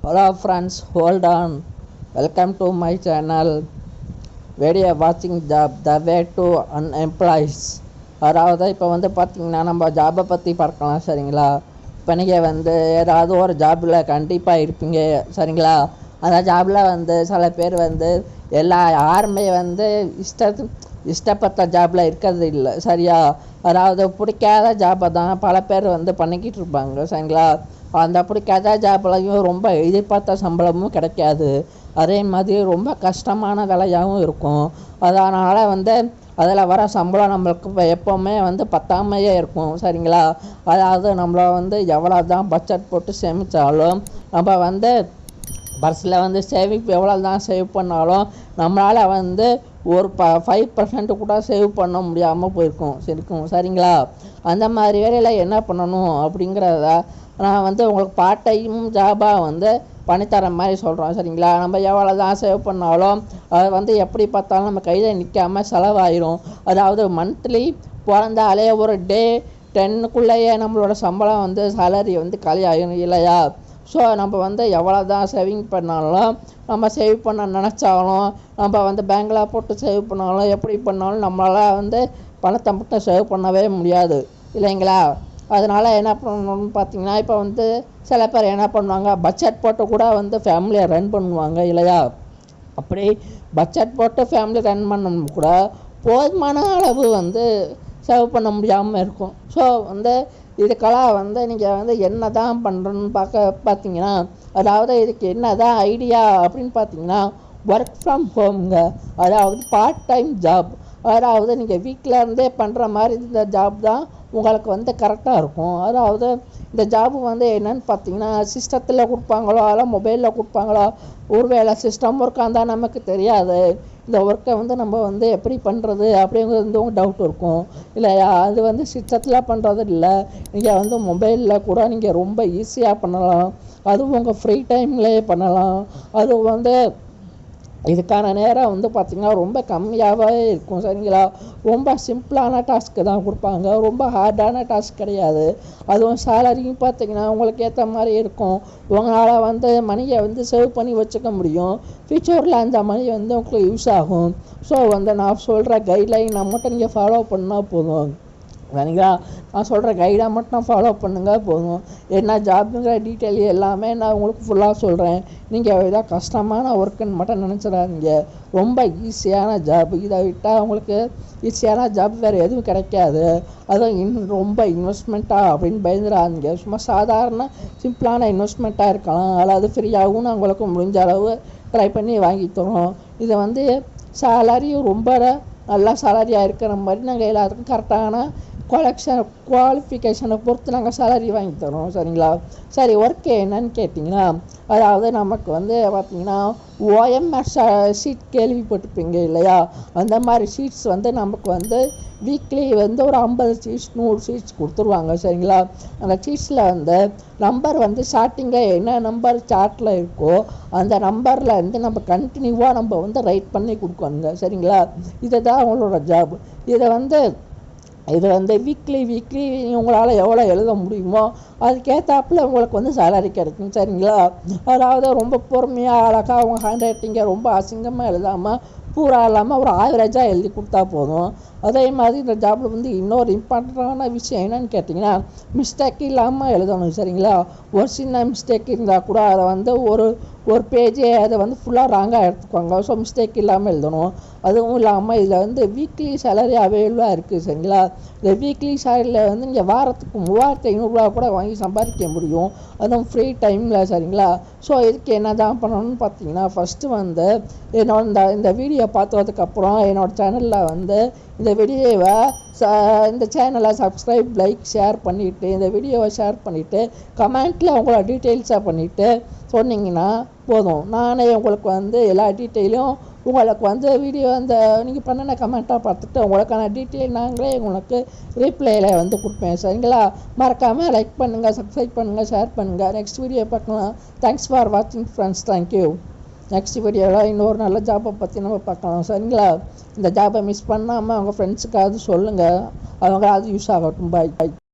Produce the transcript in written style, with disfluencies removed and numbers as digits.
Hello friends, hold on. Welcome to my channel. Video watching job the way to unemployed. அதாவது இப்போ பார்த்தீங்கன்னா நம்ம ஜாபை பற்றி பார்க்கலாம் சரிங்களா. இப்போ நீங்கள் ஏதாவது ஒரு ஜாபில் கண்டிப்பாக இருப்பீங்க சரிங்களா. அந்த ஜாபில் சில பேர் யாருமே இஷ்டப்பட்ட ஜாபில் இருக்கிறது இல்லை சரியா. அதாவது பிடிக்காத ஜாபை தான் பல பேர் பண்ணிக்கிட்டு இருப்பாங்க சரிங்களா. அந்த பிடிக்காத ஜாப்லையும் ரொம்ப எதிர்பார்த்த சம்பளமும் கிடைக்காது. அதே மாதிரி ரொம்ப கஷ்டமான வேலையாகவும் இருக்கும். அதனால் அதில் வர சம்பளம் நம்மளுக்கு எப்போவுமே பத்தாமையே இருக்கும் சரிங்களா. அதாவது நம்மளை எவ்வளோ தான் பட்ஜெட் போட்டு சேமித்தாலும் நம்ம பர்ஸில் சேவிங் எவ்வளோ தான் சேவ் பண்ணாலும் நம்மளால் ஒரு 5% கூட சேவ் பண்ண முடியாமல் போயிருக்கும் சரிங்களா. அந்த மாதிரி வேலையில் என்ன பண்ணணும் அப்படிங்கிறத நான் உங்களுக்கு பார்ட் டைம் ஜாபாக பண்ணித்தர மாதிரி சொல்கிறோம் சரிங்களா. நம்ம எவ்வளோ தான் சேவ் பண்ணாலும் அது எப்படி பார்த்தாலும் நம்ம கையில் நிற்காமல் செலவாயிரும். அதாவது மந்த்லி பிறந்தாலே ஒரு டே 10க்குள்ளேயே நம்மளோட சம்பளம் சேலரி காலி ஆகிடும் இல்லையா. ஸோ நம்ம எவ்வளோ தான் சேவிங் பண்ணாலும் நம்ம சேவ் பண்ண நினச்சாலும் நம்ம பேங்கில் போட்டு சேவ் பண்ணாலும் எப்படி பண்ணாலும் நம்மளால் பணத்தை மட்டும் சேவ் பண்ணவே முடியாது இல்லைங்களா. அதனால் என்ன பண்ணணும்னு பார்த்தீங்கன்னா இப்போ சில பேர் என்ன பண்ணுவாங்க, பட்ஜெட் போட்டு கூட ஃபேமிலியை ரன் பண்ணுவாங்க இல்லையா. அப்படி பட்ஜெட் போட்டு ஃபேமிலி ரன் பண்ணணும் கூட போதுமான அளவு சேவ் பண்ண முடியாமல் இருக்கும். ஸோ இதுக்கெல்லாம் நீங்கள் என்ன தான் பண்ணுறன்னு பார்த்தீங்கன்னா, அதாவது இதுக்கு என்ன தான் ஐடியா அப்படின்னு பார்த்தீங்கன்னா, ஒர்க் ஃப்ரம் ஹோம்ங்க. அதாவது பார்ட் டைம் ஜாப். அதாவது நீங்கள் வீட்டில் இருந்தே பண்ணுற மாதிரி இந்த ஜாப் தான் உங்களுக்கு கரெக்டாக இருக்கும். அதாவது இந்த ஜாபு என்னென்னு பார்த்தீங்கன்னா, சிஸ்டத்தில் கொடுப்பாங்களோ அல்ல மொபைலில் கொடுப்பாங்களோ, ஒருவேளை சிஸ்டம் ஒர்க்காக இருந்தால் நமக்கு தெரியாது. இந்த ஒர்க்கை நம்ம எப்படி பண்ணுறது அப்படிங்கிறது டவுட் இருக்கும் இல்லையா. அது சிஸ்டத்தில் பண்ணுறது இல்லை, நீங்கள் மொபைலில் கூட நீங்கள் ரொம்ப ஈஸியாக பண்ணலாம். அதுவும் உங்கள் ஃப்ரீ டைம்லேயே பண்ணலாம். அது இதுக்கான நேரம் பார்த்திங்கன்னா ரொம்ப கம்மியாகவே இருக்கும் சரிங்களா. ரொம்ப சிம்பிளான டாஸ்க்கு தான் கொடுப்பாங்க, ரொம்ப ஹார்டான டாஸ்க் கிடையாது. அதுவும் சேலரியும் பார்த்திங்கன்னா உங்களுக்கு ஏற்ற மாதிரி இருக்கும். உங்களால் மணியை சேவ் பண்ணி வச்சுக்க முடியும். ஃபியூச்சரில் அந்த மணி உங்களுக்கு யூஸ் ஆகும். ஸோ நான் சொல்கிற கைட்லைனை மட்டும் நீங்கள் ஃபாலோ பண்ணால் போதும் சரிங்களா. நான் சொல்கிற கைடை மட்டும் ஃபாலோ பண்ணுங்கள் போதும். என்ன ஜாப்புங்கிற டீட்டெயில் எல்லாமே நான் உங்களுக்கு ஃபுல்லாக சொல்கிறேன். நீங்கள் இதாக கஷ்டமான ஒர்க்குன்னு மட்டும் நினச்சிடாதீங்க. ரொம்ப ஈஸியான ஜாப். இதை விட்டால் உங்களுக்கு ஈஸியான ஜாப் வேறு எதுவும் கிடைக்காது. அதுவும் ரொம்ப இன்வெஸ்ட்மெண்ட்டாக அப்படின்னு பயந்துடாதீங்க. சும்மா சாதாரண சிம்பிளான இன்வெஸ்ட்மெண்ட்டாக இருக்கலாம். அதாவது ஃப்ரீயாகவும் நான் உங்களுக்கு முடிஞ்ச அளவு ட்ரை பண்ணி வாங்கி தரோம். இதை சேலரியும் ரொம்ப நல்லா சேலரியாக இருக்கிற மாதிரி நாங்கள் எல்லாத்துக்கும் கரெக்டான குவாலிஃபிகேஷனை பொறுத்து நாங்கள் சேலரி வாங்கி தரோம் சரிங்களா. சரி, ஒர்க்கு என்னன்னு கேட்டிங்கன்னா, அதாவது நமக்கு பார்த்திங்கன்னா OMR ஷீட் கேள்விப்பட்டிருப்பீங்க இல்லையா. அந்த மாதிரி ஷீட்ஸ் நமக்கு வீக்லி ஒரு 50 ஷீட்ஸ் 100 ஷீட்ஸ் கொடுத்துருவாங்க சரிங்களா. அந்த ஷீட்ஸில் நம்பர் ஸ்டார்டிங்காக என்ன நம்பர் சார்ட்டில் இருக்கோ அந்த நம்பரில் நம்ம கண்டினியூவாக நம்ம ரைட் பண்ணி கொடுக்கணுங்க சரிங்களா. இதை தான் அவங்களோட ஜாப். இது வீக்லி உங்களால் எவ்வளோ எழுத முடியுமோ அதுக்கேற்றாப்புல உங்களுக்கு சேலரி கிடைக்கும் சரிங்களா. அதாவது ரொம்ப பொறுமையாக அழகாக அவங்க ஹேண்ட் ரைட்டிங்கை ரொம்ப அசிங்கமாக எழுதாமல் பூரா இல்லாமல் ஒரு ஆவரேஜாக எழுதி கொடுத்தா போதும். அதே மாதிரி இந்த ஜாபில் இன்னொரு இம்பார்ட்டண்டான விஷயம் என்னன்னு கேட்டிங்கன்னா, மிஸ்டேக் இல்லாமல் எழுதணும் சரிங்களா. ஒரு சின்ன மிஸ்டேக் இருந்தால் கூட அதை ஒரு பேஜே அதை ஃபுல்லாக ராங்காக எடுத்துக்குவாங்க. ஸோ மிஸ்டேக் இல்லாமல் எழுதணும். அதுவும் இல்லாமல் இதில் வீக்லி சேலரி அவைலபிளாக இருக்குது சரிங்களா. இந்த வீக்லி சேலரியில் நீங்கள் வாரத்துக்கு 3500 கூட வாங்கி சம்பாதிக்க முடியும். அதுவும் ஃப்ரீ டைமில் சரிங்களா. ஸோ இதுக்கு என்ன தான் பண்ணணும்னு பார்த்தீங்கன்னா, ஃபஸ்ட்டு என்னோட இந்த வீடியோ பார்த்ததுக்கப்புறம் என்னோடய சேனலில் இந்த வீடியோவை இந்த சேனலை சப்ஸ்கிரைப் லைக் ஷேர் பண்ணிவிட்டு இந்த வீடியோவை ஷேர் பண்ணிவிட்டு கமெண்ட்டில் உங்களோட டீட்டெயில்ஸாக பண்ணிவிட்டு சொன்னீங்கன்னா போதும். நானே உங்களுக்கு எல்லா டீட்டெயிலும் உங்களுக்கு வீடியோ நீங்கள் பண்ணின கமெண்ட்டாக பார்த்துட்டு உங்களுக்கான டீட்டெயில் நாங்களே உங்களுக்கு ரீப்ளேயில் கொடுப்பேன் சரிங்களா. மறக்காமல் லைக் பண்ணுங்கள், சப்ஸ்கிரைப் பண்ணுங்கள், ஷேர் பண்ணுங்கள். நெக்ஸ்ட் வீடியோ பார்க்கலாம். தேங்க்ஸ் ஃபார் வாட்சிங் ஃப்ரெண்ட்ஸ். தேங்க்யூ. நெக்ஸ்ட் வீடியோவில் இன்னொரு நல்ல ஜாப்பை பற்றி நம்ம பார்க்கலாம் சரிங்களா. இந்த ஜாப்பை மிஸ் பண்ணாமல் அவங்க ஃப்ரெண்ட்ஸுக்காவது சொல்லுங்கள், அவங்களாவது யூஸ் ஆகட்டும். பாய்.